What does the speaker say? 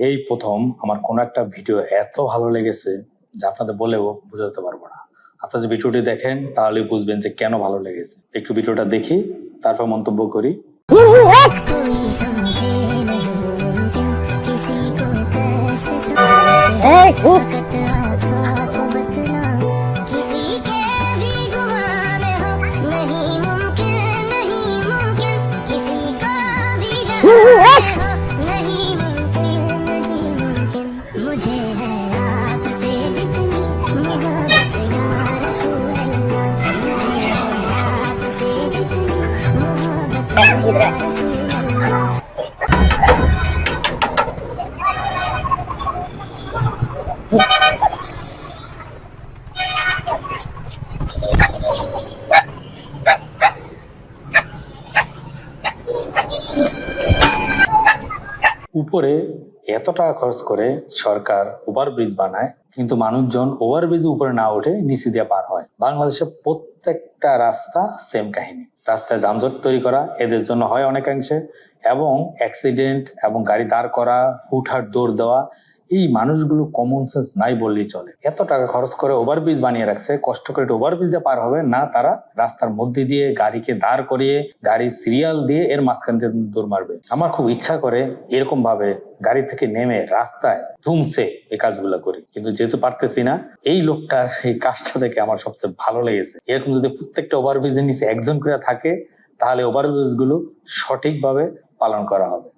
এই প্রথম আমার কোনো একটা ভিডিও এত ভালো লেগেছে যে আপনাদের বলেও বোঝাতে পারবো না। আপনারা যে ভিডিওটি দেখেন তাহলেই বুঝবেন যে কেন ভালো লেগেছে। একটু ভিডিওটা দেখি, তারপর মন্তব্য করি। উপরে এত টাকা খরচ করে সরকার ওভারব্রিজ বানায়, কিন্তু মানুষজন ওভারব্রিজ উপরে না উঠে নিচে দিয়ে পার হয়। বাংলাদেশের প্রত্যেকটা রাস্তা সেম কাহিনী। রাস্তায় যানজট তৈরি করা এদের জন্য হয় অনেকাংশে, এবং অ্যাক্সিডেন্ট এবং গাড়ি দাঁড় করা, হুটহাট দৌড় দেওয়া, এই মানুষগুলো কমন সেন্স নাই বললেই চলে। এত টাকা খরচ করে ওভারব্রিজ বানিয়ে রাখছে, কষ্ট করে ওভারব্রিজ দিয়ে পার হবে না, তারা রাস্তার মধ্যে দিয়ে গাড়িকে দাঁড় করিয়ে গাড়ির সিরিয়াল দিয়ে এর মাঝখান দিয়ে দৌড় মারবে। আমার খুব ইচ্ছা করে এরকম ভাবে গাড়ি থেকে নেমে রাস্তায় ধুমছে এই কাজগুলো করি, কিন্তু যেহেতু পারতেছি না। এই লোকটার এই কাজটা দেখে আমার সবচেয়ে ভালো লেগেছে। এরকম যদি প্রত্যেকটা ওভারব্রিজের নিচে একজন করে থাকে, তাহলে ওভারব্রিজ গুলো সঠিকভাবে পালন করা হবে।